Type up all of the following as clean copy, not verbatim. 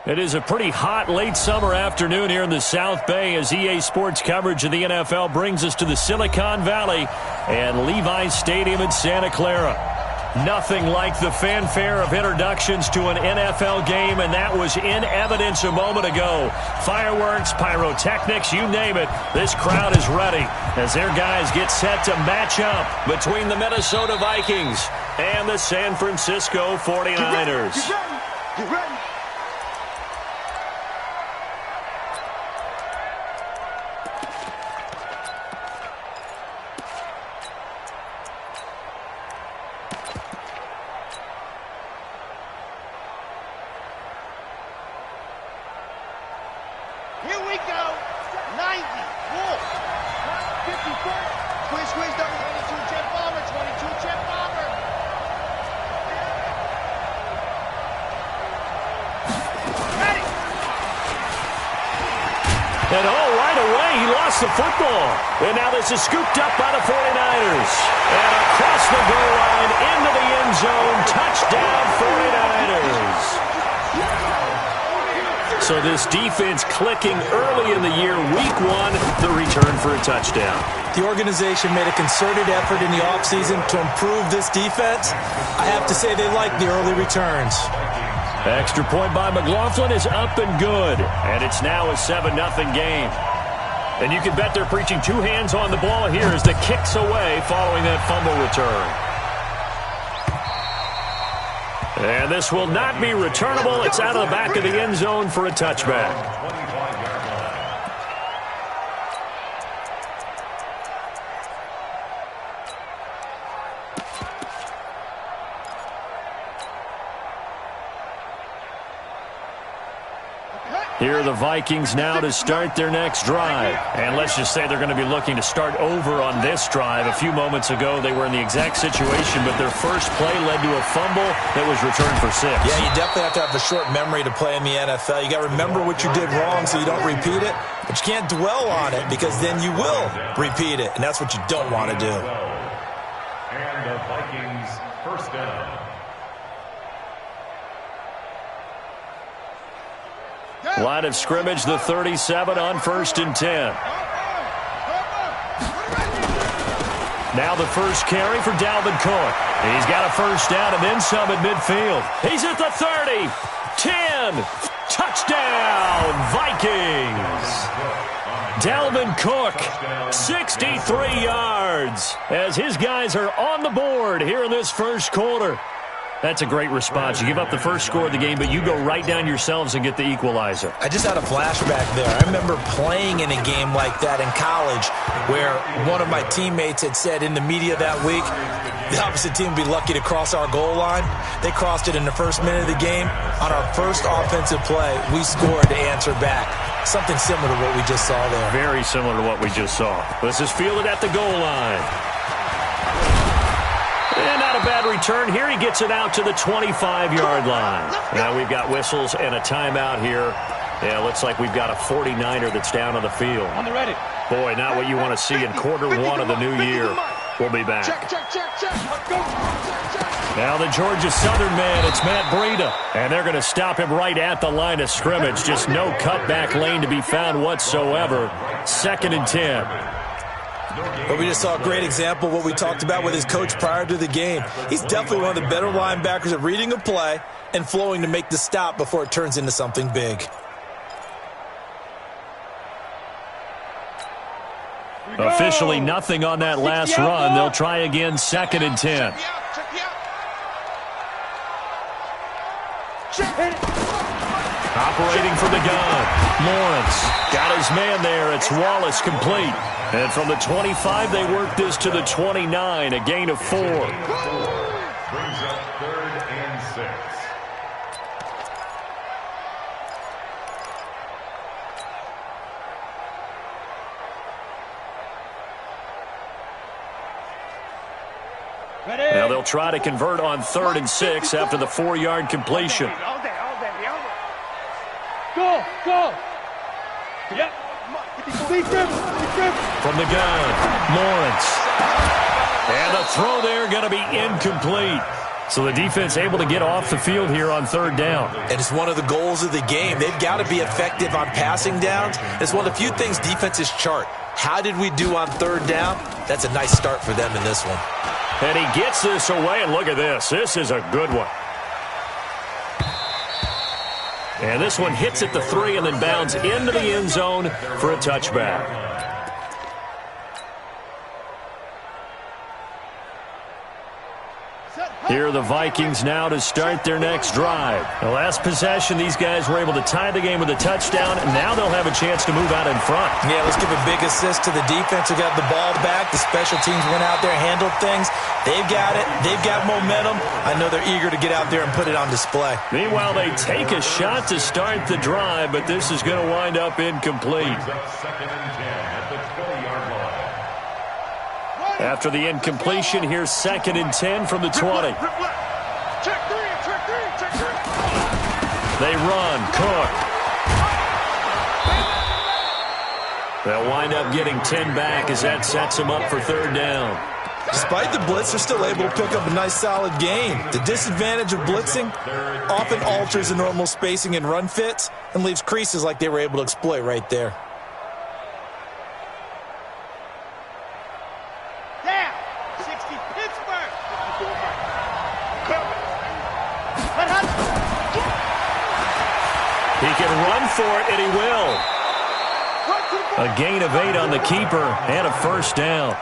It is a pretty hot late summer afternoon here in the South Bay as EA Sports coverage of the NFL brings us to the Silicon Valley and Levi's Stadium in Santa Clara. Nothing like the fanfare of introductions to an NFL game, and that was in evidence a moment ago. Fireworks, pyrotechnics, you name it. This crowd is ready as their guys get set to match up between the Minnesota Vikings and the San Francisco 49ers. Get ready. Here we go. 90. Wolf. 54. Squeeze, double. 22 jet bomber. 22 jet bomber. Ready. And right away, he lost the football. And now this is scooped up by the 49ers. And across the goal line, into the end zone. Touchdown, 49ers. So this defense clicking early in the year, week one, the return for a touchdown. The organization made a concerted effort in the offseason to improve this defense. I have to say they like the early returns. Extra point by McLaughlin is up and good. And it's now a 7-0 game. And you can bet they're preaching two hands on the ball here as the kick's away following that fumble return. And this will not be returnable. It's out of the back of the end zone for a touchback. Here are the Vikings now to start their next drive. And let's just say they're going to be looking to start over on this drive. A few moments ago, they were in the exact situation, but their first play led to a fumble that was returned for 6. Yeah, you definitely have to have a short memory to play in the NFL. You got to remember what you did wrong so you don't repeat it, but you can't dwell on it because then you will repeat it, and that's what you don't want to do. And the Vikings first down. Line of scrimmage, the 37 on 1st and 10. Now the first carry for Dalvin Cook. He's got a first down and then some at midfield. He's at the 30, 10, touchdown, Vikings. Dalvin Cook, 63 yards, as his guys are on the board here in this first quarter. That's a great response. You give up the first score of the game, but you go right down yourselves and get the equalizer. I just had a flashback there. I remember playing in a game like that in college where one of my teammates had said in the media that week, the opposite team would be lucky to cross our goal line. They crossed it in the first minute of the game. On our first offensive play, we scored to answer back. Something similar to what we just saw there. Very similar to what we just saw. This is fielded at the goal line. And not a bad return here. He gets it out to the 25-yard line. Now we've got whistles and a timeout here. Yeah, looks like we've got a 49er that's down on the field. On the ready. Boy, not what you want to see in quarter one of the new year. We'll be back. Check. Now the Georgia Southern man, it's Matt Breida. And they're going to stop him right at the line of scrimmage. Just no cutback lane to be found whatsoever. 2nd and 10. But we just saw a great example of what we talked about with his coach prior to the game. He's definitely one of the better linebackers at reading a play and flowing to make the stop before it turns into something big. Officially nothing on that last run. They'll try again, 2nd and 10. Operating from the gun. Lawrence got his man there. It's Wallace complete. And from the 25, they work this to the 29, a gain of 4. Brings up 3rd and 6. Now they'll try to convert on 3rd and 6 after the 4-yard completion. All day. Go. Yep. From the gun, Lawrence. And the throw there going to be incomplete. So the defense able to get off the field here on third down. And it's one of the goals of the game. They've got to be effective on passing downs. It's one of the few things defenses chart. How did we do on third down? That's a nice start for them in this one. And he gets this away, and look at this. This is a good one. And this one hits at the 3 and then bounds into the end zone for a touchback. Here are the Vikings now to start their next drive. The last possession, these guys were able to tie the game with a touchdown, and now they'll have a chance to move out in front. Yeah, let's give a big assist to the defense who got the ball back. The special teams went out there, handled things. They've got it. They've got momentum. I know they're eager to get out there and put it on display. Meanwhile, they take a shot to start the drive, but this is going to wind up incomplete. Second and 10 at the 20-yard line. After the incompletion, here's 2nd and 10 from the 20. Check three. They run. Cook. They'll wind up getting 10 back as that sets them up for third down. Despite the blitz, they're still able to pick up a nice, solid gain. The disadvantage of blitzing often alters the normal spacing and run fits and leaves creases like they were able to exploit right there. Down. 60 Pittsburgh. He can run for it, and he will. A gain of 8 on the keeper and a first down.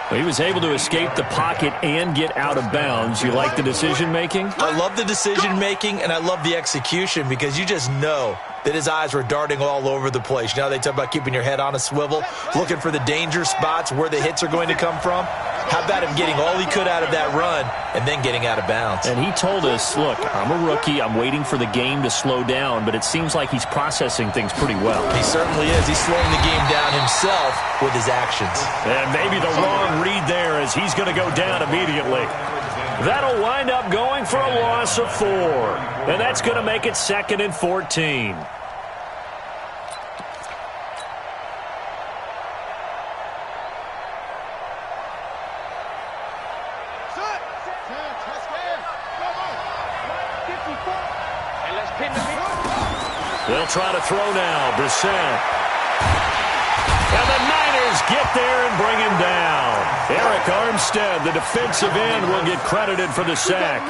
He was able to escape the pocket and get out of bounds. You like the decision-making? I love the decision-making, and I love the execution because you just know that his eyes were darting all over the place. You know, they talk about keeping your head on a swivel, looking for the danger spots where the hits are going to come from. How about him getting all he could out of that run and then getting out of bounds? And he told us, look, I'm a rookie. I'm waiting for the game to slow down, but it seems like he's processing things pretty well. He certainly is. He's slowing the game down himself with his actions. And maybe the wrong read there as he's going to go down immediately. That'll wind up going for a loss of 4. And that's going to make it 2nd and 14. They'll try to throw now. Brissett. And the Niners get there and bring him down. Eric Armstead, the defensive end, will get credited for the sack.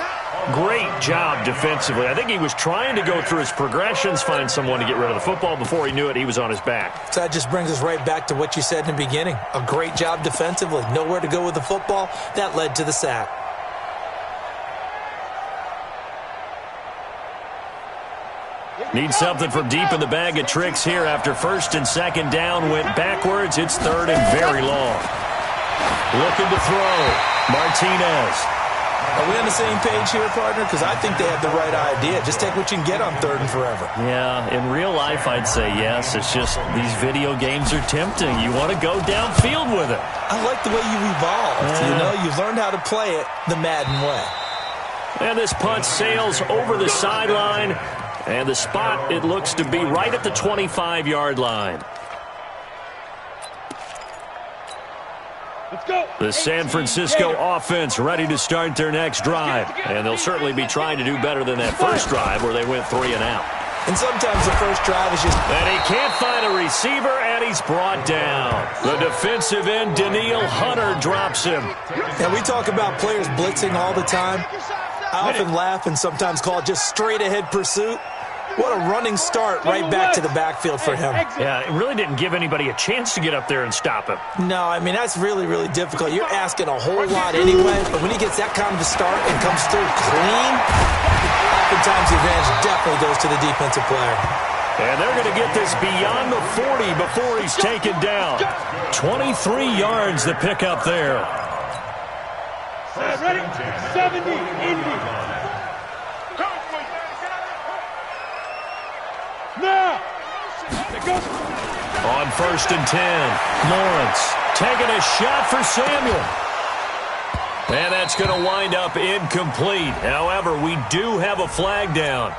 Great job defensively. I think he was trying to go through his progressions, find someone to get rid of the football. Before he knew it, he was on his back. So that just brings us right back to what you said in the beginning. A great job defensively. Nowhere to go with the football. That led to the sack. Need something from deep in the bag of tricks here after 1st and 2nd down went backwards. It's 3rd and very long. Looking to throw. Martinez. Are we on the same page here, partner? Because I think they have the right idea. Just take what you can get on 3rd and forever. Yeah, in real life, I'd say yes. It's just these video games are tempting. You want to go downfield with it. I like the way you evolved. Yeah. You know, you've learned how to play it the Madden way. And this punt sails over the sideline. And the spot, it looks to be right at the 25-yard line. Let's go. The San Francisco offense ready to start their next drive. And they'll certainly be trying to do better than that first drive where they went 3 and out. And sometimes the first drive is just... And he can't find a receiver, and he's brought down. The defensive end, Danielle Hunter, drops him. And we talk about players blitzing all the time. I often laugh and sometimes call it just straight-ahead pursuit. What a running start right back to the backfield for him. Yeah, it really didn't give anybody a chance to get up there and stop him. No, I mean, that's really, really difficult. You're asking a whole lot anyway, but when he gets that kind of a start and comes through clean, oftentimes the advantage definitely goes to the defensive player. And they're going to get this beyond the 40 before he's taken down. 23 yards to pick up there. Ready? 70, Indy. Now. On 1st and 10, Lawrence taking a shot for Samuel. And that's going to wind up incomplete. However, we do have a flag down.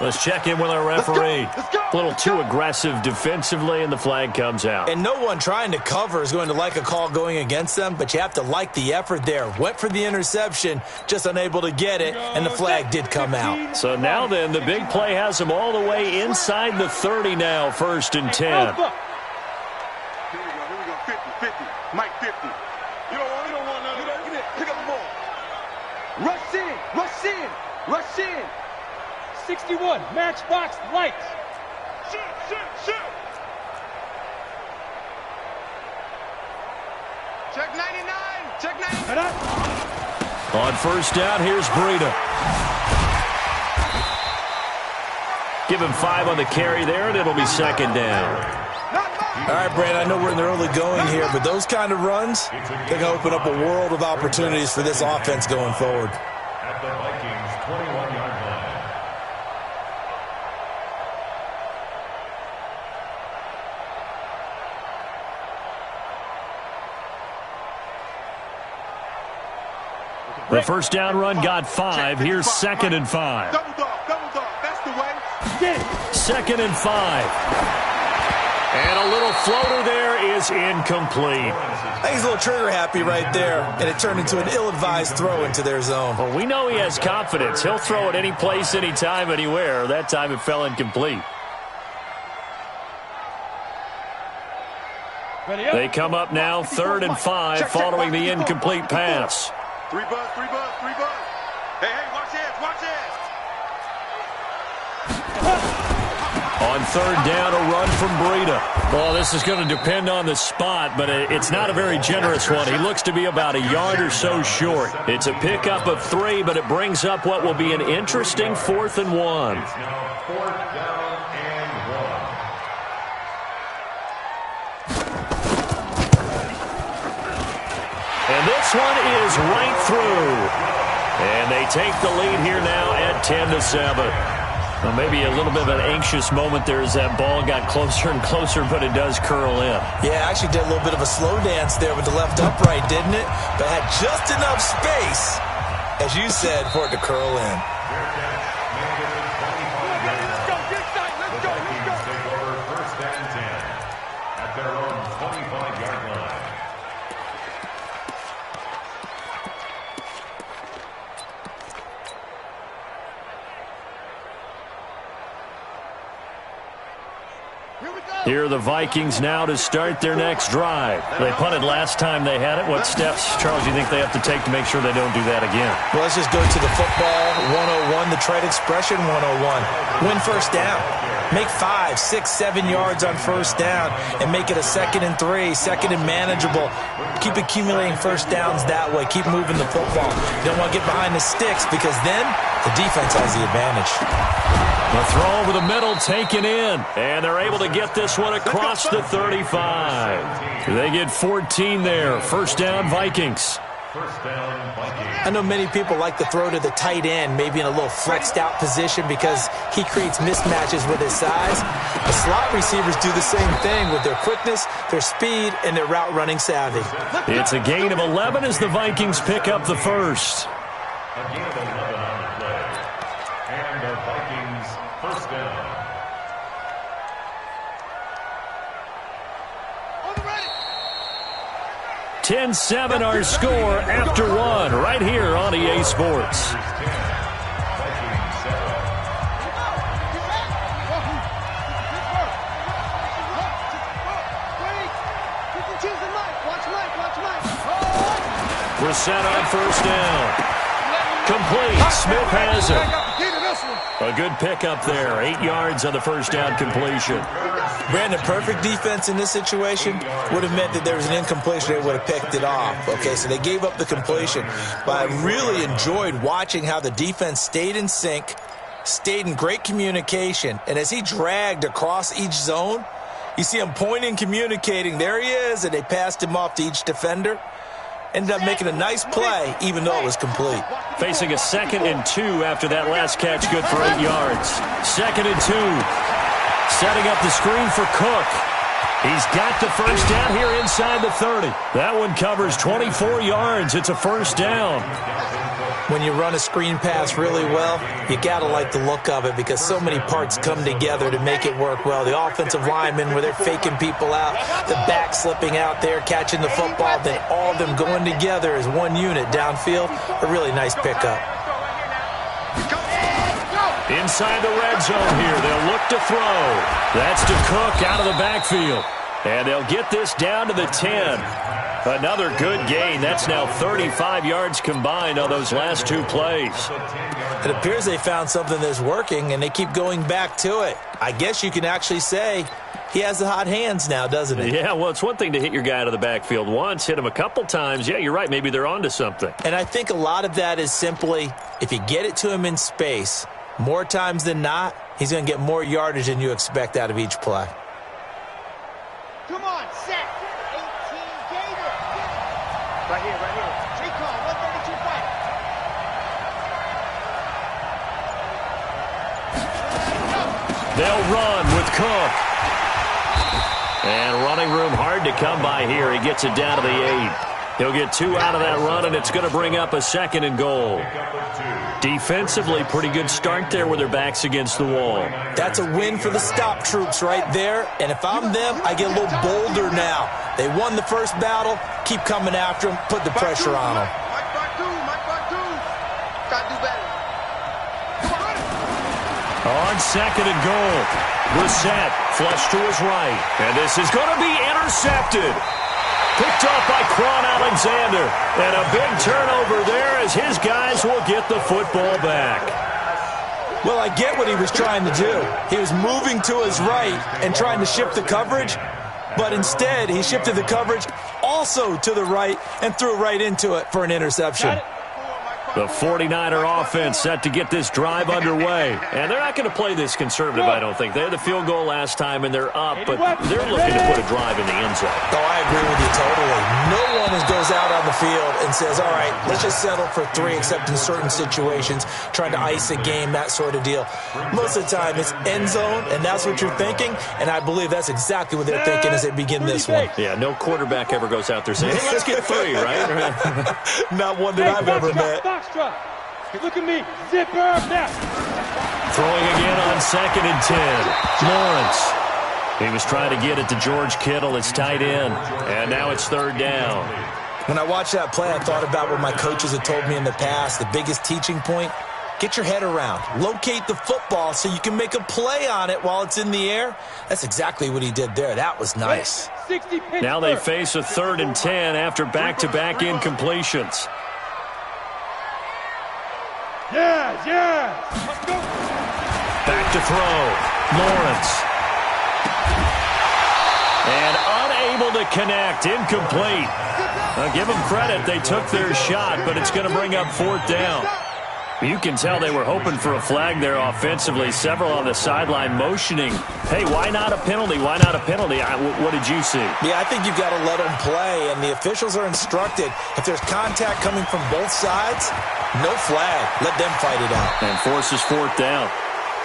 Let's check in with our referee. A little too aggressive defensively, and the flag comes out. And no one trying to cover is going to like a call going against them, but you have to like the effort there. Went for the interception, just unable to get it, and the flag did come out. So now then, the big play has them all the way inside the 30 now, 1st and 10. Here we go. 50. Mike 50. You don't want none of that. Get it. Pick up the ball. Rush in. 61, matchbox lights. Shoot. Check 99. Check 99. Head up. On 1st down, here's Breida. Give him 5 on the carry there, and it'll be 2nd down. All right, Brand, I know we're in the early going here, but those kind of runs, they can open up a world of opportunities for this offense going forward. At the Vikings 21-yard line. The 1st down run got 5. Here's 2nd and 5. Double dog. That's the way. Get it. 2nd and 5. And a little floater there is incomplete. I think he's a little trigger happy right there, and it turned into an ill-advised throw into their zone. Well, we know he has confidence. He'll throw it any place, anytime, anywhere. That time it fell incomplete. Ready up. They come up now 3rd and 5 following the incomplete pass. 3 buzz. Hey, watch it. On 3rd down, a run from Breida. Well, this is going to depend on the spot, but it's not a very generous one. He looks to be about a yard or so short. It's a pickup of 3, but it brings up what will be an interesting 4th and 1. It's now 4th down and 1. And this one is right through. And they take the lead here now at 10-7. Well, maybe a little bit of an anxious moment there as that ball got closer and closer, but it does curl in. Yeah, actually did a little bit of a slow dance there with the left upright, didn't it? But had just enough space, as you said, for it to curl in. Let's go. Vikings take over 1st and 10 at their own 25-yard line. Here are the Vikings now to start their next drive. They punted last time they had it. What steps, Charles, do you think they have to take to make sure they don't do that again? Well, let's just go to the football 101, the trade expression 101. Win 1st down. Make 5, 6, 7 yards on 1st down and make it a 2nd and 3, 2nd and manageable. Keep accumulating 1st downs that way. Keep moving the football. You don't want to get behind the sticks because then the defense has the advantage. The throw over the middle taken in, and they're able to get this one across the 35. They get 14 there. 1st down, Vikings. 1st down, Vikings. I know many people like to throw to the tight end, maybe in a little flexed out position because he creates mismatches with his size. The slot receivers do the same thing with their quickness, their speed, and their route running savvy. It's a gain of 11 as the Vikings pick up the 1st. A gain of 11 on the play. And the Vikings 1st down. 10-7 our score after 1 right here on EA Sports. We're set on 1st down. Complete. Smith has it. A good pickup there. 8 yards on the 1st down completion. Brandon, perfect defense in this situation would have meant that there was an incompletion. They would have picked it off. Okay, so they gave up the completion. But I really enjoyed watching how the defense stayed in sync, stayed in great communication. And as he dragged across each zone, you see him pointing, communicating. There he is, and they passed him off to each defender. Ended up making a nice play, even though it was complete. Facing a 2nd and 2 after that last catch, good for 8 yards. 2nd and 2. Setting up the screen for Cook. He's got the 1st down here inside the 30. That one covers 24 yards. It's a 1st down. When you run a screen pass really well, you got to like the look of it because so many parts come together to make it work well. The offensive linemen, where they're faking people out, the back slipping out there, catching the football, then all of them going together as one unit downfield. A really nice pickup. Inside the red zone here, they'll look to throw. That's to Cook out of the backfield. And they'll get this down to the 10. Another good gain. That's now 35 yards combined on those last two plays. It appears they found something that's working, and they keep going back to it. I guess you can actually say he has the hot hands now, doesn't he? Yeah, well, it's one thing to hit your guy out of the backfield once, hit him a couple times. Yeah, you're right. Maybe they're onto something. And I think a lot of that is simply if you get it to him in space, more times than not, he's going to get more yardage than you expect out of each play. Come on, set. 18 Gator. Right here. Recon, 132 fight. They'll run with Cook. And running room hard to come by here. He gets it down to the 8. He'll get 2 out of that run, and it's going to bring up a 2nd and goal. Defensively, pretty good start there with their backs against the wall. That's a win for the stop troops right there. And if I'm them, I get a little bolder now. They won the first battle. Keep coming after them. Put the pressure on them. On 2nd and goal, Brissett flush to his right. And this is going to be intercepted. Picked off by Quan Alexander. And a big turnover there as his guys will get the football back. Well, I get what he was trying to do. He was moving to his right and trying to shift the coverage. But instead, he shifted the coverage also to the right and threw right into it for an interception. The 49er offense set to get this drive underway. And they're not going to play this conservative, I don't think. They had the field goal last time, and they're up, but they're looking to put a drive in the end zone. Oh, I agree with you totally. No one goes out on the field and says, all right, let's just settle for 3, except in certain situations, trying to ice a game, that sort of deal. Most of the time, it's end zone, and that's what you're thinking, and I believe that's exactly what they're thinking as they begin this one. Yeah, no quarterback ever goes out there saying, hey, let's get 3, right? Not one that I've ever met. Look at me. Zipper now. Throwing again on 2nd and 10. Lawrence. He was trying to get it to George Kittle, his tight end. And now it's 3rd down. When I watched that play, I thought about what my coaches had told me in the past. The biggest teaching point, get your head around. Locate the football so you can make a play on it while it's in the air. That's exactly what he did there. That was nice. Now they face a 3rd and 10 after back-to-back incompletions. Yeah. Let's go. Back to throw. Lawrence. And unable to connect. Incomplete. Now give them credit. They took their shot, but it's going to bring up 4th down. You can tell they were hoping for a flag there offensively. Several on the sideline motioning. Hey, why not a penalty? Why not a penalty? What did you see? Yeah, I think you've got to let them play, and the officials are instructed. If there's contact coming from both sides, no flag. Let them fight it out. And forces 4th down.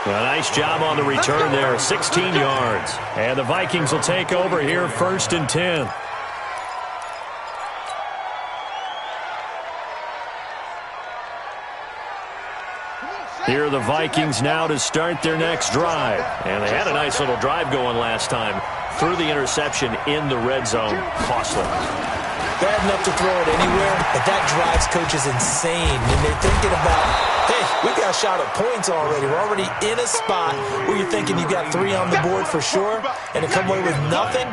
A nice job on the return there, 16 yards. And the Vikings will take over here, 1st and 10. Here are the Vikings now to start their next drive. And they had a nice little drive going last time. Threw the interception in the red zone. Costly. Bad enough to throw it anywhere, but that drives coaches insane when they're thinking about, hey, we got a shot at points already. We're already in a spot where you're thinking you got 3 on the board for sure, and to come away with nothing,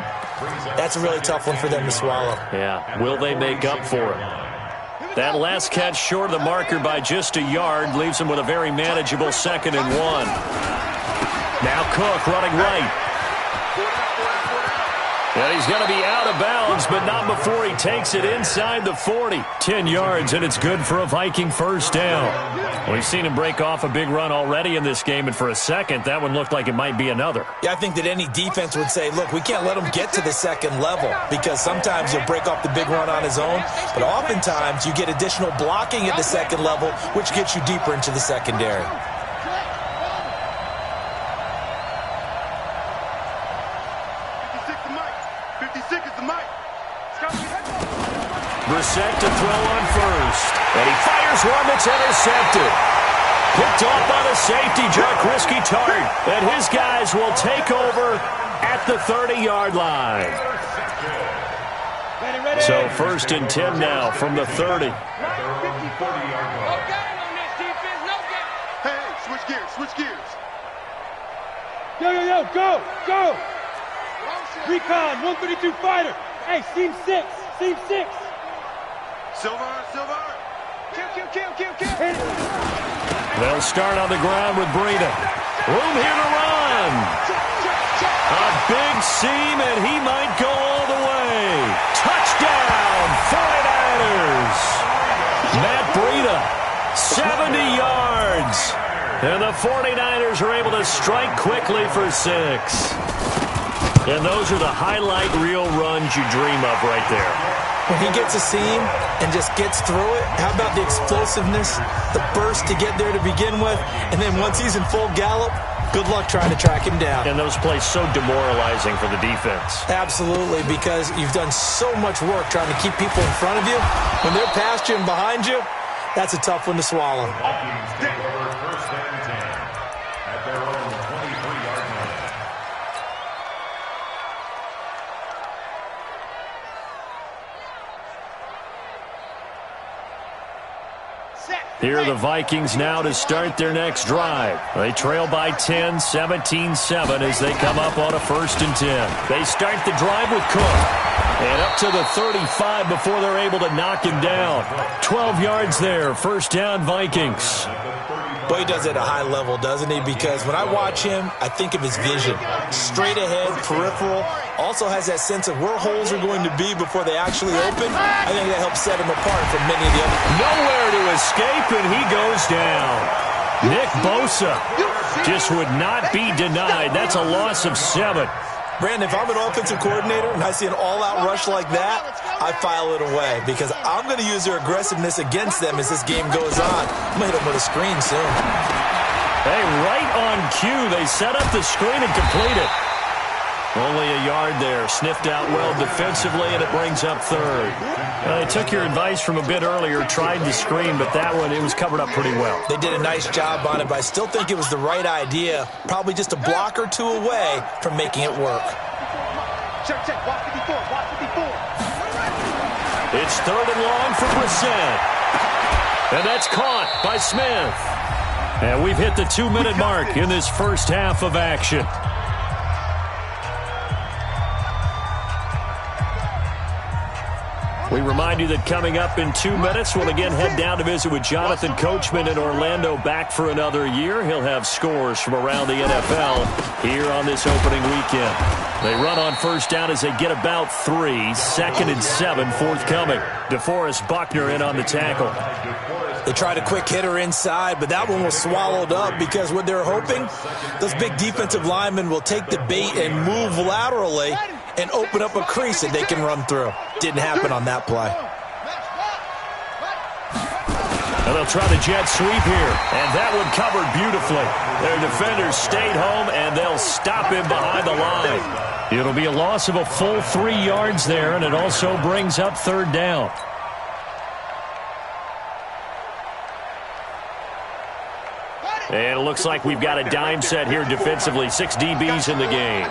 that's a really tough one for them to swallow. Yeah, will they make up for it? That last catch short of the marker by just a yard leaves them with a very manageable 2nd and 1. Now Cook running right. And he's going to be out of bounds, but not before he takes it inside the 40. 10 yards, and it's good for a Viking 1st down. We've seen him break off a big run already in this game, and for a second, that one looked like it might be another. Yeah, I think that any defense would say, look, we can't let him get to the 2nd level, because sometimes he'll break off the big run on his own, but oftentimes you get additional blocking at the 2nd level, which gets you deeper into the secondary. Brissett to throw on 1st. And he fires Here's one that's intercepted. Picked off by the safety, Jaquiski Tartt. And his guys will take over at the 30-yard line. So 1st and 10 now from the 30. Hey, switch gears, switch gears. Yo, go! Recon, 132 fighter. Hey, seam 6. Silver. Kill. Hit it. They'll start on the ground with Breida. Room here to run. A big seam, and he might go all the way. Touchdown, 49ers. Matt Breida, 70 yards. And the 49ers are able to strike quickly for 6. And those are the highlight reel runs you dream of right there. When he gets a seam and just gets through it, how about the explosiveness, the burst to get there to begin with, and then once he's in full gallop, good luck trying to track him down. And those plays so demoralizing for the defense. Absolutely, because you've done so much work trying to keep people in front of you. When they're past you and behind you, that's a tough one to swallow. Vikings take over 1st and 10 at their own 23-yard line. Here are the Vikings now to start their next drive. They trail by 10, 17-7 as they come up on a 1st and 10. They start the drive with Cook. And up to the 35 before they're able to knock him down. 12 yards there, 1st down Vikings. Boy, he does it at a high level, doesn't he? Because when I watch him, I think of his vision. Straight ahead, peripheral. Also has that sense of where holes are going to be before they actually open. I think that helps set him apart from many of the other. Nowhere to escape, and he goes down. Nick Bosa just would not be denied. That's a loss of 7. Brandon, if I'm an offensive coordinator and I see an all-out rush like that, I file it away because I'm going to use their aggressiveness against them as this game goes on. I'm going to hit them with a screen soon. Hey, right on cue, they set up the screen and complete it. Only a yard there, sniffed out well defensively, and it brings up 3rd. They took your advice from a bit earlier, tried the screen, but that one, it was covered up pretty well. They did a nice job on it, but I still think it was the right idea. Probably just a block or two away from making it work. Check, watch 54. It's 3rd and long for Brissett. And that's caught by Smith. And we've hit the 2-minute mark in this first half of action. We remind you that coming up in 2 minutes, we'll again head down to visit with Jonathan Coachman in Orlando, back for another year. He'll have scores from around the NFL here on this opening weekend. They run on 1st down as they get about 3. 2nd and 7 forthcoming. DeForest Buckner in on the tackle. They tried a quick hitter inside, but that one was swallowed up because what they're hoping, those big defensive linemen will take the bait and move laterally and open up a crease that they can run through. Didn't happen on that play. And they'll try the jet sweep here, and that one covered beautifully. Their defenders stayed home, and they'll stop him behind the line. It'll be a loss of a full 3 yards there, and it also brings up 3rd down. And it looks like we've got a dime set here defensively. 6 DBs in the game.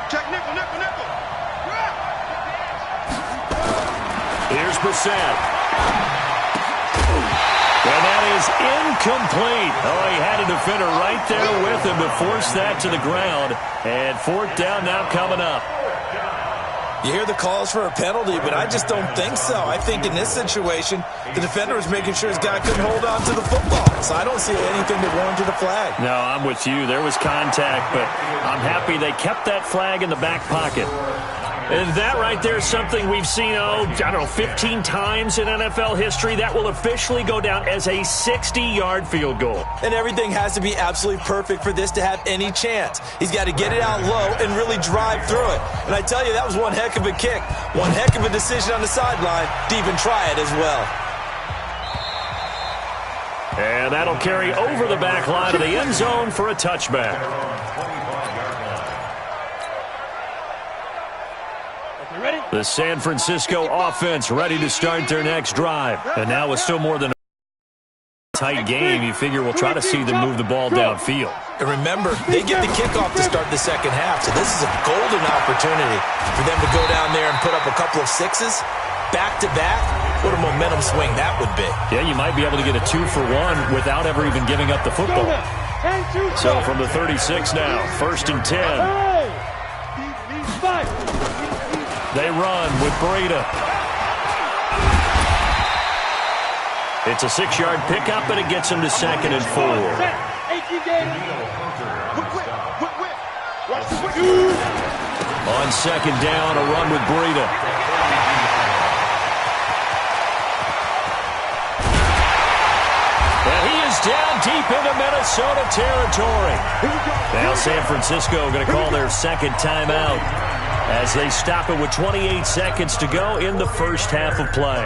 Check nickel. Here's Brissett. And that is incomplete. Oh, he had a defender right there with him to force that to the ground. And 4th down now coming up. You hear the calls for a penalty, but I just don't think so. I think in this situation, the defender was making sure his guy couldn't hold on to the football. So I don't see anything that warranted a flag. No, I'm with you. There was contact, but I'm happy they kept that flag in the back pocket. And that right there is something we've seen, 15 times in NFL history. That will officially go down as a 60-yard field goal. And everything has to be absolutely perfect for this to have any chance. He's got to get it out low and really drive through it. And I tell you, that was one heck of a kick. One heck of a decision on the sideline to even try it as well. And that'll carry over the back line of the end zone for a touchback. The San Francisco offense ready to start their next drive. And now with still more than tight game, you figure we'll try to see them move the ball downfield. And remember, they get the kickoff to start the second half, so this is a golden opportunity for them to go down there and put up a couple of sixes back-to-back. What a momentum swing that would be. Yeah, you might be able to get a 2-for-1 without ever even giving up the football. So from the 36 now, 1st and 10. They run with Breida. It's a 6-yard pickup, and it gets him to 2nd and 4. On 2nd down, a run with Breida. Down deep into Minnesota territory. Now San Francisco going to call their 2nd timeout as they stop it with 28 seconds to go in the first half of play.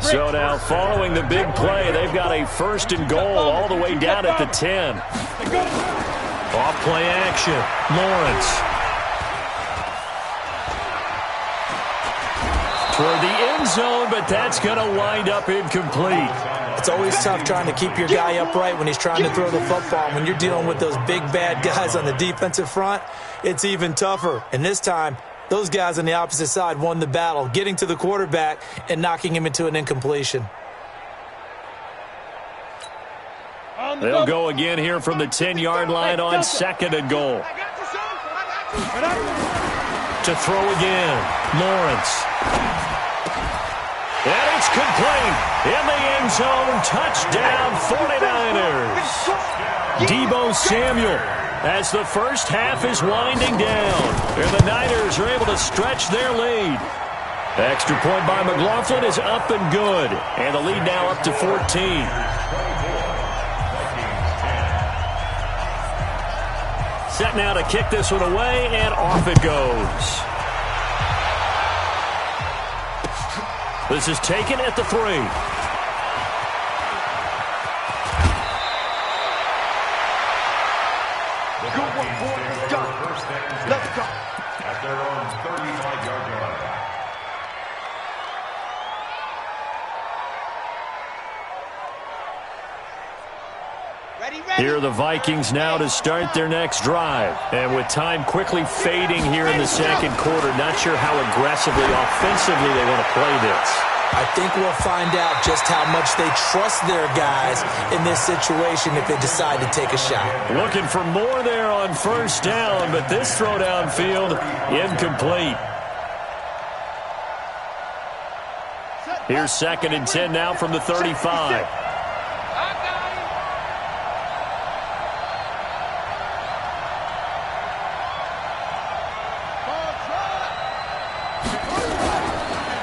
So now following the big play, they've got a 1st and goal all the way down at the 10. Off play action. Lawrence. Toward the end zone, but that's going to wind up incomplete. It's always tough trying to keep your guy upright when he's trying to throw the football. When you're dealing with those big, bad guys on the defensive front, it's even tougher. And this time, those guys on the opposite side won the battle, getting to the quarterback and knocking him into an incompletion. They'll go again here from the 10-yard line on 2nd and goal. To throw again, Lawrence. And it's complete. In the end zone, touchdown 49ers. Deebo Samuel as the first half is winding down. And the Niners are able to stretch their lead. Extra point by McLaughlin is up and good. And the lead now up to 14. Set now to kick this one away, and off it goes. This is taken at the 3. Good one, boy. Let's go. Let's go. At their own 35-yard line. Here are the Vikings now to start their next drive. And with time quickly fading here in the second quarter, not sure how aggressively, offensively they want to play this. I think we'll find out just how much they trust their guys in this situation if they decide to take a shot. Looking for more there on 1st down, but this throw downfield incomplete. Here's 2nd and 10 now from the 35.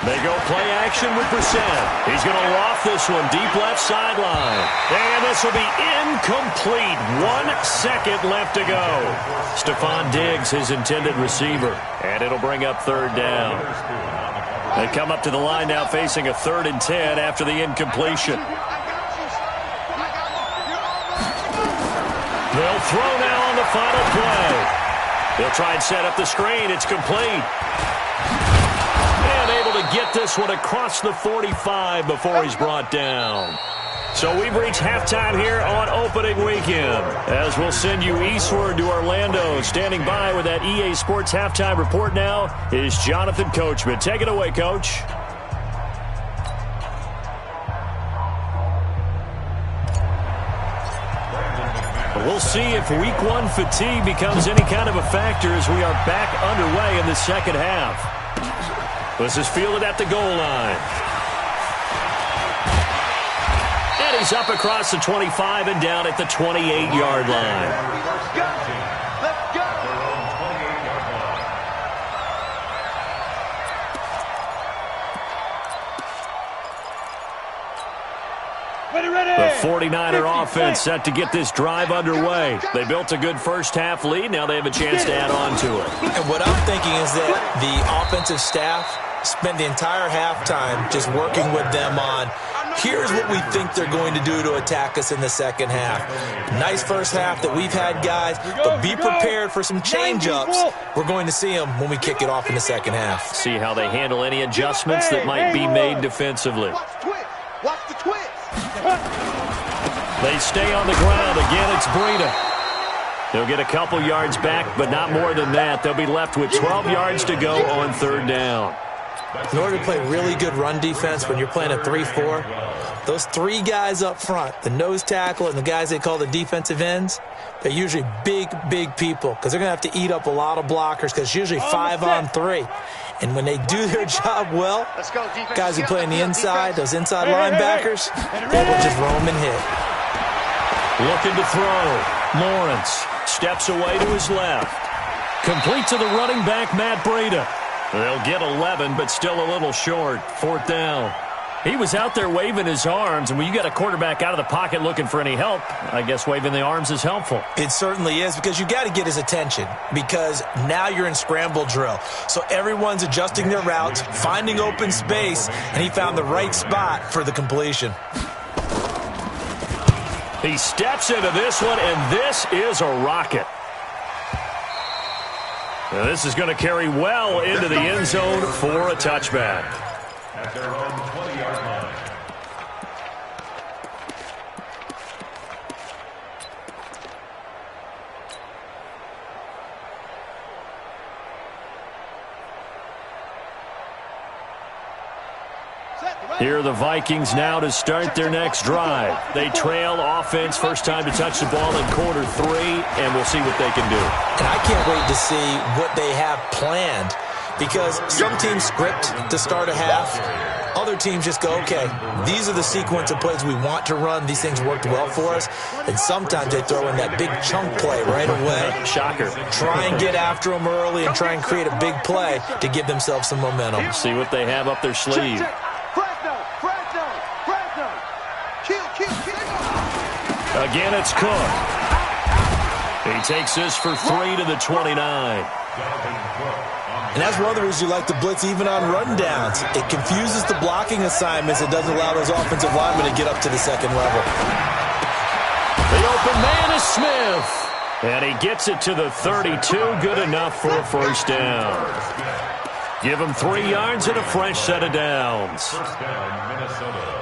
They go play action with Brissett. He's going to loft this one deep left sideline. And this will be incomplete. 1 second left to go. Stephon Diggs, his intended receiver. And it'll bring up 3rd down. They come up to the line now facing a 3rd and 10 after the incompletion. They'll throw now on the final play. They'll try and set up the screen. It's complete. To get this one across the 45 before he's brought down. So we've reached halftime here on opening weekend, as we'll send you eastward to Orlando. Standing by with that EA Sports halftime report now is Jonathan Coachman. Take it away, Coach. We'll see if week 1 fatigue becomes any kind of a factor as we are back underway in the second half. This is fielded at the goal line. And he's up across the 25 and down at the 28-yard line. Let's go. Let's go. The 49er offense set to get this drive underway. They built a good first half lead. Now they have a chance to add on to it. And what I'm thinking is that the offensive staff spend the entire halftime just working with them on, here's what we think they're going to do to attack us in the second half. Nice first half that we've had, guys, but be prepared for some change-ups. We're going to see them when we kick it off in the second half. See how they handle any adjustments that might be made defensively. Watch the twist. Watch the twist. They stay on the ground. Again, it's Breida. They'll get a couple yards back, but not more than that. They'll be left with 12 yards to go on third down. In order to play really good run defense when you're playing a 3-4, those three guys up front, the nose tackle and the guys they call the defensive ends, they're usually big, big people because they're going to have to eat up a lot of blockers because it's usually 5-on-3. And when they do their job well, guys who play on the inside, those inside linebackers, they will just roam and hit. Looking to throw. Lawrence steps away to his left. Complete to the running back, Matt Breida. They'll get 11, but still a little short. Fourth down. He was out there waving his arms, and when you got a quarterback out of the pocket looking for any help, I guess waving the arms is helpful. It certainly is, because you got to get his attention, because now you're in scramble drill. So everyone's adjusting their routes, finding open space, and he found the right spot for the completion. He steps into this one, and this is a rocket. Now this is going to carry well into the end zone for a touchback. At their own 20-yard line. Here are the Vikings now to start their next drive. They trail offense, first time to touch the ball in quarter 3, and we'll see what they can do. And I can't wait to see what they have planned, because some teams script to start a half. Other teams just go, okay, these are the sequence of plays we want to run. These things worked well for us. And sometimes they throw in that big chunk play right away. Shocker. Try and get after them early and try and create a big play to give themselves some momentum. See what they have up their sleeve. Again, it's Cook. He takes this for 3 to the 29. And that's one of the reasons you like to blitz even on rundowns. It confuses the blocking assignments. It doesn't allow those offensive linemen to get up to the second level. The open man is Smith. And he gets it to the 32. Good enough for a first down. Give him 3 yards and a fresh set of downs. First down, Minnesota.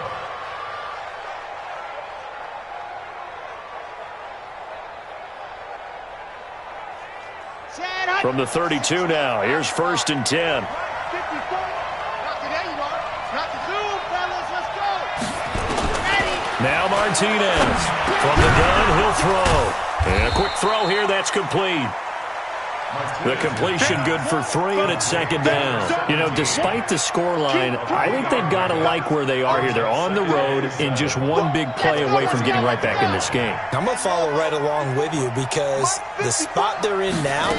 From the 32 now, here's 1st and 10. Now Martinez. From the gun, he'll throw. And a quick throw here, that's complete. The completion good for 3, and it's second down. You know, despite the scoreline, I think they've got to like where they are here. They're on the road and just one big play away from getting right back in this game. I'm going to follow right along with you, because the spot they're in now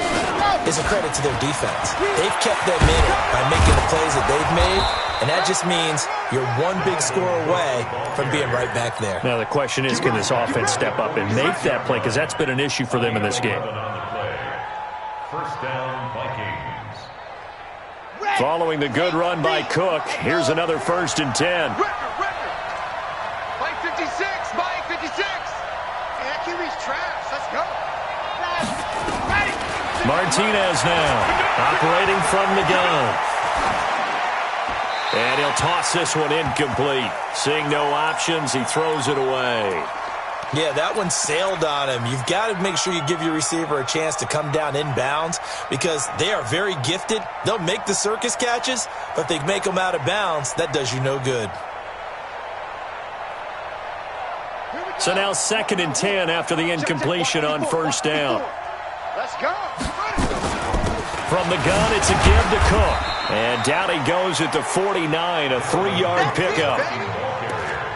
is a credit to their defense. They've kept them in it by making the plays that they've made, and that just means you're one big score away from being right back there. Now the question is, can this offense step up and make that play, because that's been an issue for them in this game. First down, Vikings. Following the good run by Cook, here's another 1st and 10. Mike 56, Mike 56. Yeah, QB's trash. Let's go. Martinez now, operating from the gun. And he'll toss this one incomplete. Seeing no options, he throws it away. Yeah, that one sailed on him. You've got to make sure you give your receiver a chance to come down inbounds, because they are very gifted. They'll make the circus catches, but if they make them out of bounds, that does you no good. So now 2nd and 10 after the incompletion on 1st down. Let's go. From the gun, it's a give to Cook. And down he goes at the 49, a 3-yard pickup.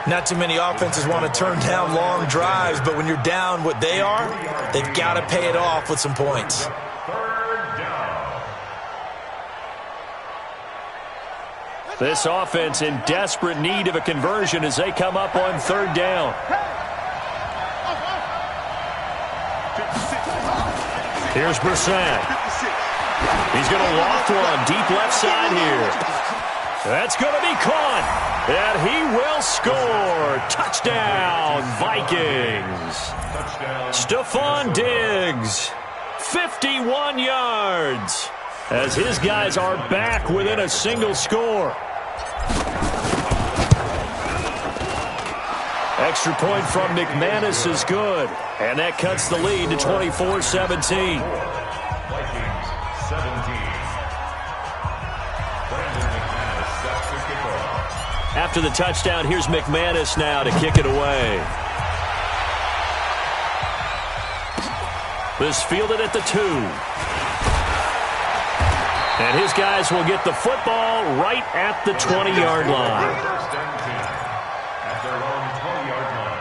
Not too many offenses want to turn down long drives, but when you're down what they are, they've got to pay it off with some points. Third down. This offense in desperate need of a conversion as they come up on 3rd down. Here's Brissett. He's going to loft one deep left side here. That's going to be caught. And he will score. Touchdown, Vikings. Stephon Diggs, 51 yards, as his guys are back within a single score. Extra point from McManus is good. And that cuts the lead to 24-17. Vikings 17. Brandon McManus sets the kickoff. After the touchdown, here's McManus now to kick it away. This fielded at the 2. And his guys will get the football right at the 20-yard line. First and 10 at their own 20-yard line.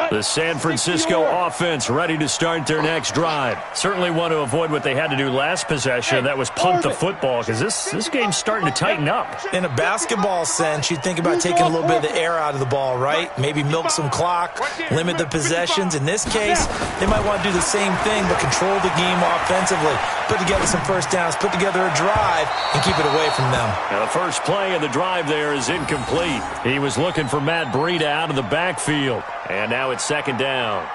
The San Francisco offense ready to start their next drive. Certainly want to avoid what they had to do last possession. That was punt the football, because this game's starting to tighten up. In a basketball sense, you think about taking a little bit of the air out of the ball, right? Maybe milk some clock, limit the possessions. In this case, they might want to do the same thing, but control the game offensively. Put together some first downs, put together a drive, and keep it away from them. Now the first play of the drive there is incomplete. He was looking for Matt Breida out of the backfield. And now it's second down.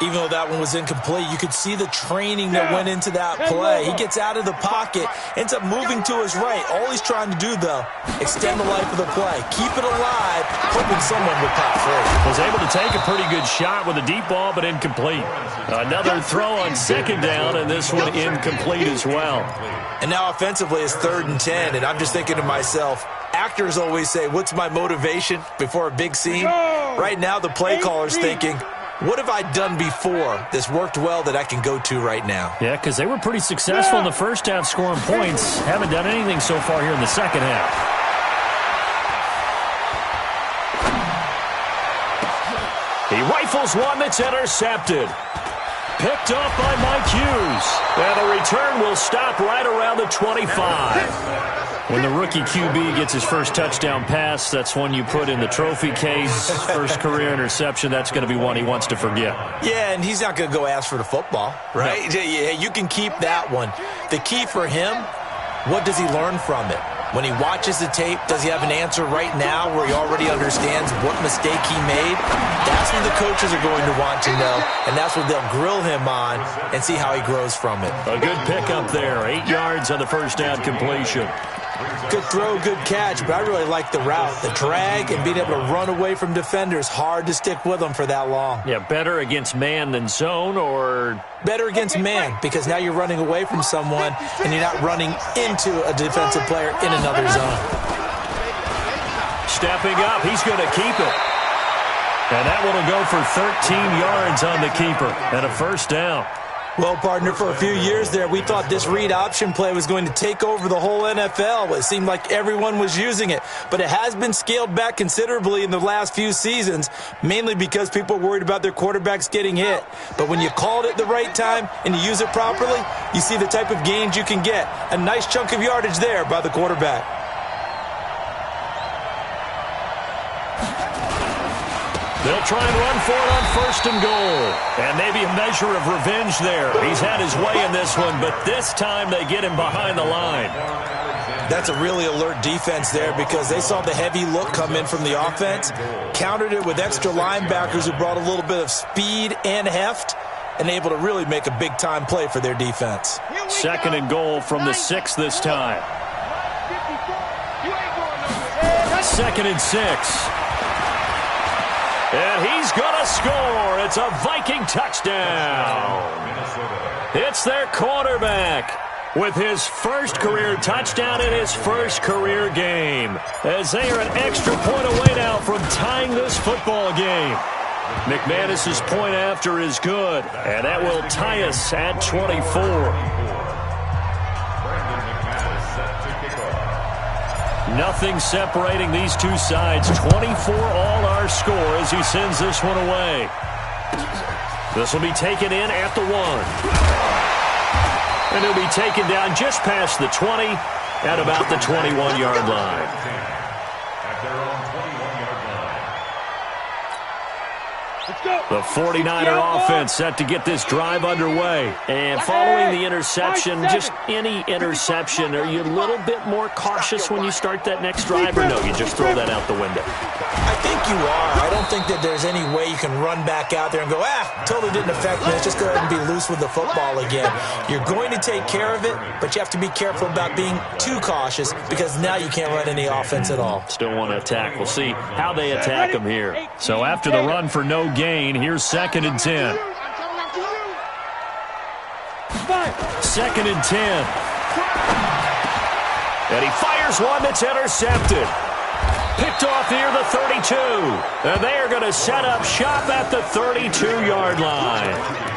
Even though that one was incomplete, you could see the training that went into that play. He gets out of the pocket, ends up moving to his right. All he's trying to do, though, extend the life of the play. Keep it alive, hoping someone would pop free. Was able to take a pretty good shot with a deep ball, but incomplete. Another throw on second down, and this one incomplete as well. And now offensively it's 3rd and 10, and I'm just thinking to myself, actors always say, what's my motivation before a big scene? Right now the play caller's thinking, what have I done before that's worked well that I can go to right now? Yeah, because they were pretty successful in the first half scoring points. Haven't done anything so far here in the second half. He rifles one that's intercepted. Picked up by Mike Hughes. And the return will stop right around the 25. When the rookie QB gets his first touchdown pass, that's one you put in the trophy case. First career interception, that's going to be one he wants to forget. Yeah, and he's not going to go ask for the football, right? No. Yeah, you can keep that one. The key for him, what does he learn from it? When he watches the tape, does he have an answer right now where he already understands what mistake he made? That's what the coaches are going to want to know, and that's what they'll grill him on and see how he grows from it. A good pickup there. 8 yards on the first down completion. Good throw, good catch, but I really like the route. The drag and being able to run away from defenders, hard to stick with them for that long. Yeah, better against man than zone, or? Better against man, because now you're running away from someone and you're not running into a defensive player in another zone. Stepping up, he's going to keep it. And that one will go for 13 yards on the keeper and a first down. Well, partner, for a few years there, we thought this read option play was going to take over the whole NFL. It seemed like everyone was using it. But it has been scaled back considerably in the last few seasons, mainly because people are worried about their quarterbacks getting hit. But when you call it at the right time and you use it properly, you see the type of gains you can get. A nice chunk of yardage there by the quarterback. They'll try and run for it on 1st and goal. And maybe a measure of revenge there. He's had his way in this one, but this time they get him behind the line. That's a really alert defense there because they saw the heavy look come in from the offense, countered it with extra linebackers who brought a little bit of speed and heft, and able to really make a big-time play for their defense. 2nd and goal from the 6 this time. 2nd and 6. And he's going to score. It's a Viking touchdown. It's their quarterback with his first career touchdown in his first career game, as they are an extra point away now from tying this football game. McManus's point after is good, and that will tie us at 24. Nothing separating these two sides. 24 all our score as he sends this one away. This will be taken in at the 1. And he'll be taken down just past the 20 at about the 21-yard line. At their own 21-yard line. Let's The 49er offense set to get this drive underway. And following the interception, just any interception, are you a little bit more cautious when you start that next drive, or no, you just throw that out the window? I think you are. I don't think that there's any way you can run back out there and go, totally didn't affect me. Let's just go ahead and be loose with the football again. You're going to take care of it, but you have to be careful about being too cautious because now you can't run any offense at all. Still want to attack. We'll see how they attack him here. So after the run for no gain, here's 2nd and 10. 2nd and 10. And he fires one that's intercepted. Picked off near the 32. And they are going to set up shop at the 32-yard line.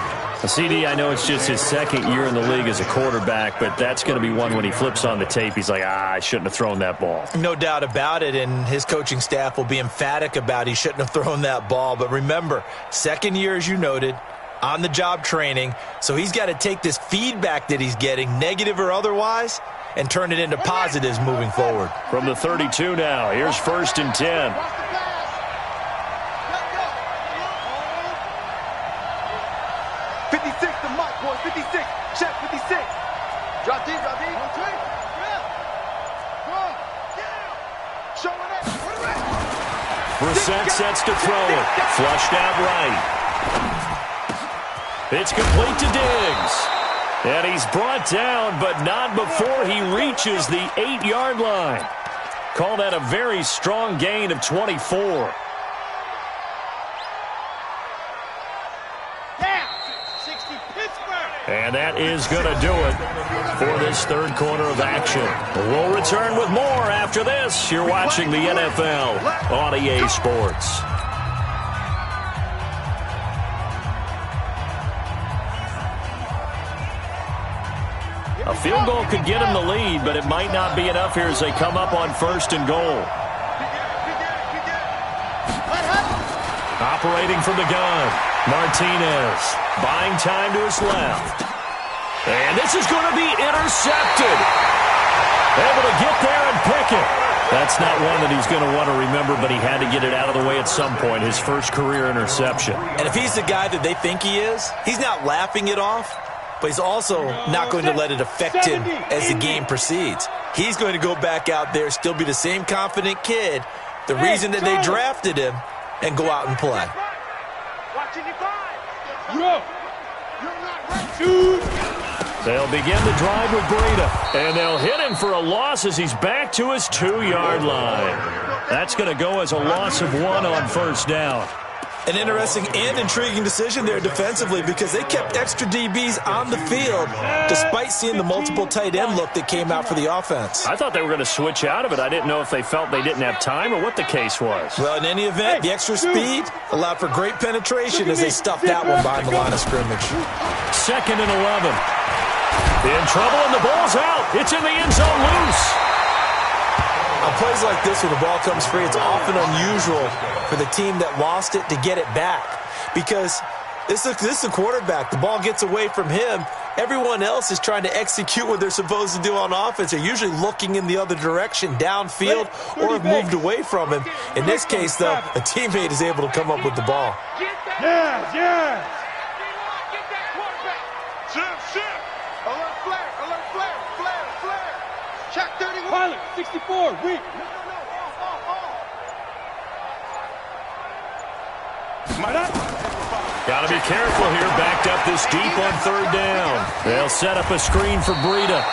CD, I know it's just his 2nd year in the league as a quarterback, but that's going to be one when he flips on the tape, he's like, I shouldn't have thrown that ball. No doubt about it, and his coaching staff will be emphatic about he shouldn't have thrown that ball. But remember, 2nd year, as you noted, on-the-job training, so he's got to take this feedback that he's getting, negative or otherwise, and turn it into positives moving forward. From the 32 now, here's 1st and 10. Brissett sets to throw it. Flushed out right. It's complete to Diggs. And he's brought down, but not before he reaches the 8-yard line. Call that a very strong gain of 24. And that is going to do it for this 3rd quarter of action. We'll return with more after this. You're watching the NFL on EA Sports. A field goal could get him the lead, but it might not be enough here as they come up on 1st and goal. Operating from the gun, Martinez buying time to his left. And this is going to be intercepted. Able to get there and pick it. That's not one that he's going to want to remember, but he had to get it out of the way at some point, his first career interception. And if he's the guy that they think he is, he's not laughing it off, but he's also not going to let it affect him as the game proceeds. He's going to go back out there, still be the same confident kid, the reason that they drafted him, and go out and play. They'll begin the drive with Breida, and they'll hit him for a loss as he's back to his 2-yard line. That's going to go as a loss of 1 on 1st down. An interesting and intriguing decision there defensively because they kept extra DBs on the field despite seeing the multiple tight end look that came out for the offense. I thought they were going to switch out of it. I didn't know if they felt they didn't have time or what the case was. Well, in any event, the extra speed allowed for great penetration as they stuffed that one behind the line of scrimmage. 2nd and 11. In trouble, and the ball's out. It's in the end zone loose. On plays like this where the ball comes free, it's often unusual for the team that lost it to get it back because this is the quarterback. The ball gets away from him. Everyone else is trying to execute what they're supposed to do on offense. They're usually looking in the other direction, downfield, or have moved away from him. In this case, though, a teammate is able to come up with the ball. Yeah. Alert flare. Check 31. Pilot, 64, weak. Got to be careful here, backed up this deep on 3rd down. They'll set up a screen for Breida.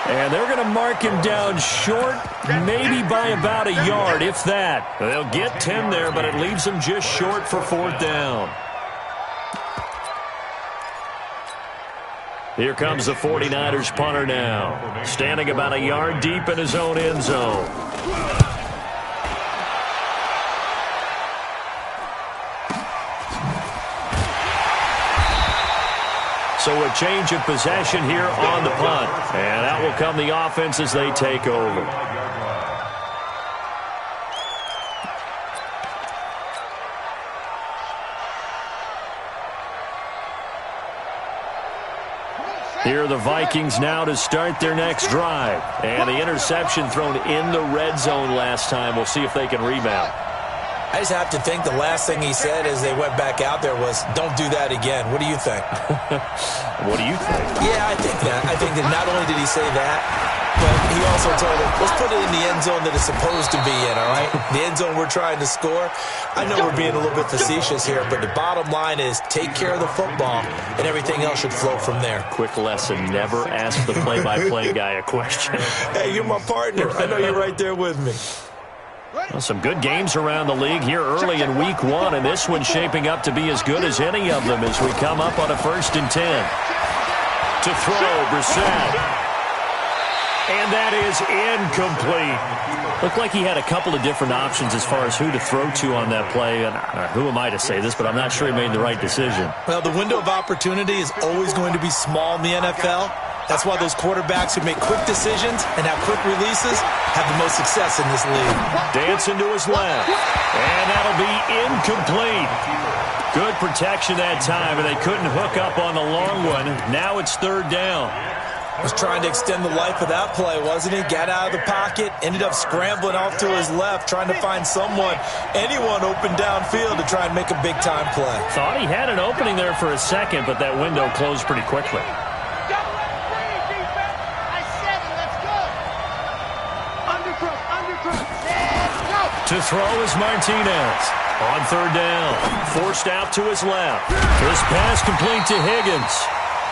And they're going to mark him down short, maybe by about a yard, if that. They'll get 10 there, but it leaves them just short for 4th down. Here comes the 49ers punter now, standing about a yard deep in his own end zone. So a change of possession here on the punt. And out will come the offense as they take over. Here are the Vikings now to start their next drive. And the interception thrown in the red zone last time. We'll see if they can rebound. I just have to think the last thing he said as they went back out there was, don't do that again. What do you think? What do you think? Yeah, I think that. I think that not only did he say that, but he also told him, let's put it in the end zone that it's supposed to be in, all right? The end zone we're trying to score. I know we're being a little bit facetious here, but the bottom line is take care of the football, and everything else should flow from there. Quick lesson, never ask the play-by-play guy a question. Hey, you're my partner. I know you're right there with me. Well, some good games around the league here early in week 1, and this one's shaping up to be as good as any of them as we come up on a 1st and 10. To throw, Brissett. And that is incomplete. Looked like he had a couple of different options as far as who to throw to on that play. And who am I to say this, but I'm not sure he made the right decision. Well, the window of opportunity is always going to be small in the NFL. That's why those quarterbacks who make quick decisions and have quick releases have the most success in this league. Dancing to his left. And that'll be incomplete. Good protection that time, and they couldn't hook up on the long one. Now it's 3rd down. Was trying to extend the life of that play, wasn't he? Got out of the pocket, ended up scrambling off to his left, trying to find anyone open downfield to try and make a big-time play. Thought he had an opening there for a second, but that window closed pretty quickly. To throw is Martinez. On 3rd down. Forced out to his left. This pass complete to Higgins.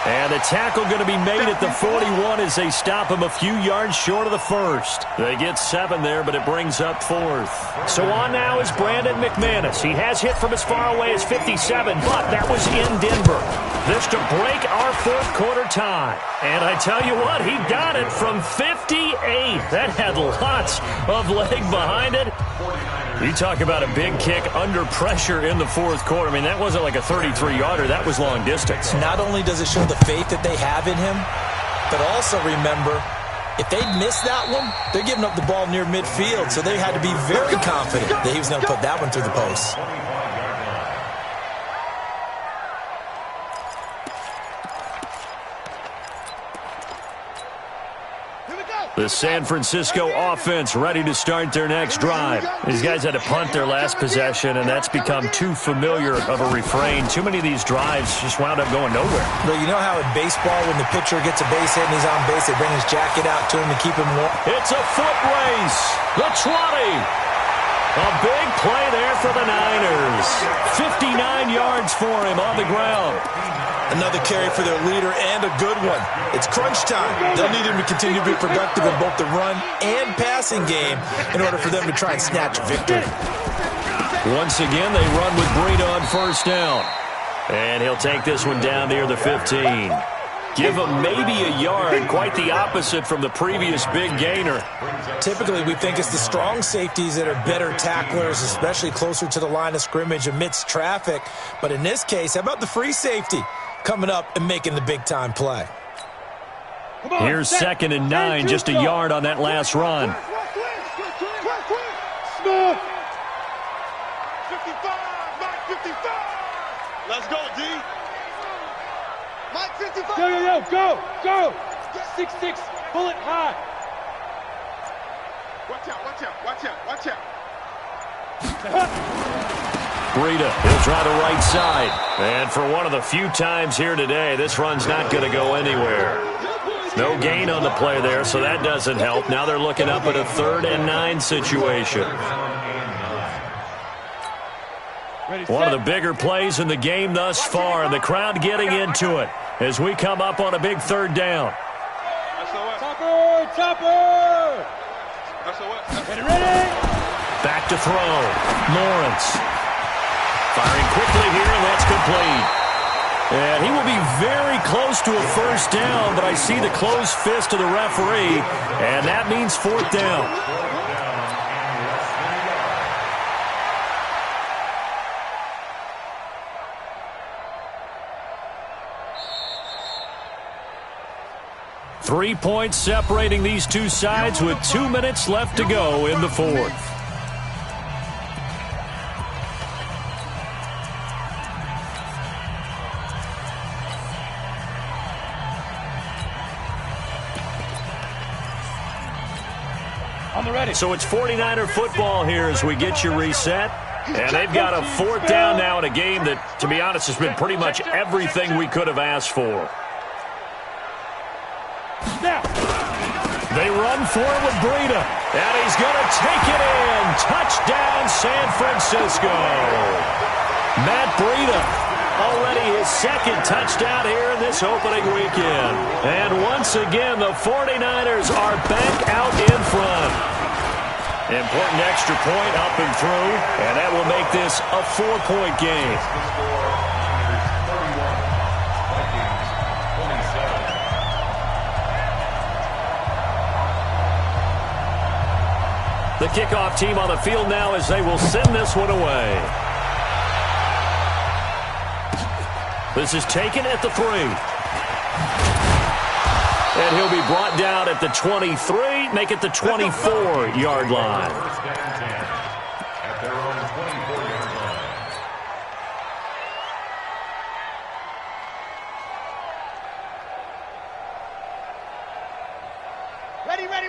And the tackle going to be made at the 41 as they stop him a few yards short of the 1st. They get 7 there, but it brings up 4th. So on now is Brandon McManus. He has hit from as far away as 57, but that was in Denver. This to break our 4th quarter tie. And I tell you what, he got it from 58. That had lots of leg behind it. You talk about a big kick under pressure in the 4th quarter. I mean, that wasn't like a 33-yarder. That was long distance. Not only does it show the faith that they have in him, but also remember, if they'd missed that one, they're giving up the ball near midfield, so they had to be very confident that he was going to put that one through the post. The San Francisco offense ready to start their next drive. These guys had to punt their last possession, and that's become too familiar of a refrain. Too many of these drives just wound up going nowhere. But you know how in baseball, when the pitcher gets a base hit and he's on base, they bring his jacket out to him to keep him warm? It's a foot race. The 20. A big play there for the Niners. 59 yards for him on the ground. Another carry for their leader, and a good one. It's crunch time. They'll need him to continue to be productive in both the run and passing game in order for them to try and snatch a victory. Once again, they run with Breida on 1st down. And he'll take this one down near the 15. Give him maybe a yard, quite the opposite from the previous big gainer. Typically, we think it's the strong safeties that are better tacklers, especially closer to the line of scrimmage amidst traffic. But in this case, how about the free safety coming up and making the big-time play? Here's 2nd and 9, just a yard on that last run. Smith. 55, Mike 55. Let's go, D. Mike 55. Yo, go. 6'6", pull it high. Watch out. Breida, he'll try the right side. And for one of the few times here today, this run's not going to go anywhere. No gain on the play there, so that doesn't help. Now they're looking up at a 3rd and 9 situation. One of the bigger plays in the game thus far, and the crowd getting into it as we come up on a big 3rd down. Chopper! Ready? Back to throw. Lawrence. Firing quickly here, and that's complete. And he will be very close to a 1st down, but I see the closed fist of the referee, and that means 4th down. Three points separating these two sides with 2 minutes left to go in the 4th. So it's 49er football here as we get you reset. And they've got a 4th down now in a game that, to be honest, has been pretty much everything we could have asked for. They run for it with Breida. And he's going to take it in. Touchdown, San Francisco. Matt Breida, already his 2nd touchdown here in this opening weekend. And once again, the 49ers are back out in front. Important extra point up and through, and that will make this a 4-point game. The kickoff team on the field now as they will send this one away. This is taken at the 3. And he'll be brought down at the 23, make it the 24-yard line. First down 10 at their own 24-yard line.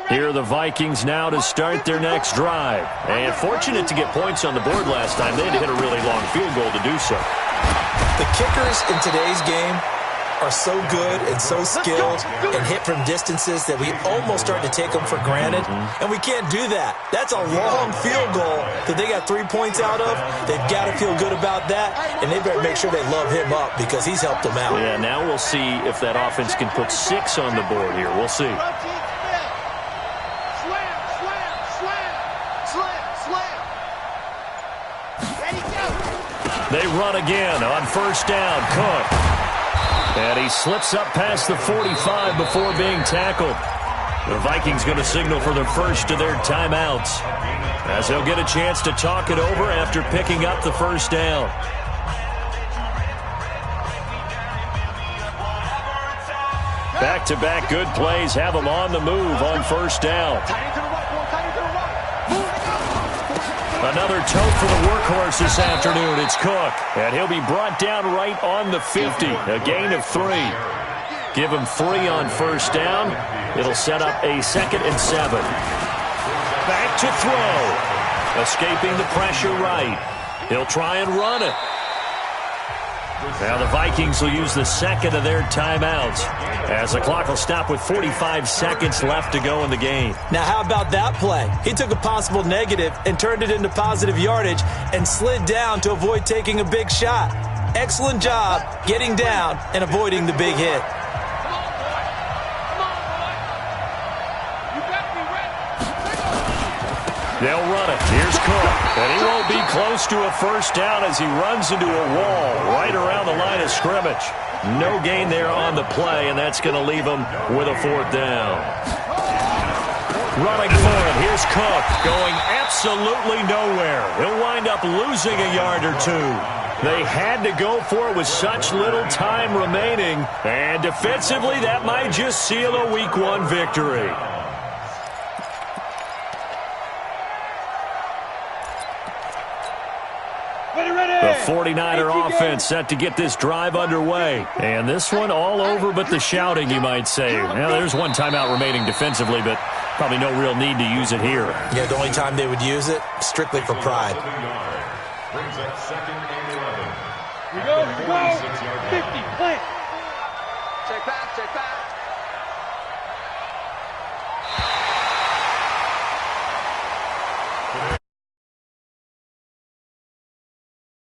Here are the Vikings now to start their next drive. And fortunate to get points on the board last time. They had to hit a really long field goal to do so. The kickers in today's game are so good and so skilled and hit from distances that we almost start to take them for granted, and we can't do that. That's a long field goal that they got 3 points out of. They've got to feel good about that, and they better make sure they love him up because he's helped them out. Yeah, now we'll see if that offense can put 6 on the board here. We'll see. They run again on first down. Cook. And he slips up past the 45 before being tackled. The Vikings going to signal for the first of their timeouts, as they'll get a chance to talk it over after picking up the first down. Back-to-back good plays have them on the move on first down. Another tote for the workhorse this afternoon. It's Cook, and he'll be brought down right on the 50. A gain of 3. Give him 3 on first down. It'll set up a 2nd and 7. Back to throw. Escaping the pressure right. He'll try and run it. Now the Vikings will use the 2nd of their timeouts, as the clock will stop with 45 seconds left to go in the game. Now how about that play? He took a possible negative and turned it into positive yardage and slid down to avoid taking a big shot. Excellent job getting down and avoiding the big hit. They'll run it. Here's Cook. And he won't be close to a first down as he runs into a wall right around the line of scrimmage. No gain there on the play, and that's going to leave him with a 4th down. Running for it. Here's Cook going absolutely nowhere. He'll wind up losing a yard or 2. They had to go for it with such little time remaining. And defensively, that might just seal a Week 1 victory. The 49er offense set to get this drive underway. And this one all over but the shouting, you might say. Now, there's one timeout remaining defensively, but probably no real need to use it here. Yeah, the only time they would use it, strictly for pride. Brings up 2nd and 11. We go. 50, plant. Check back, check back.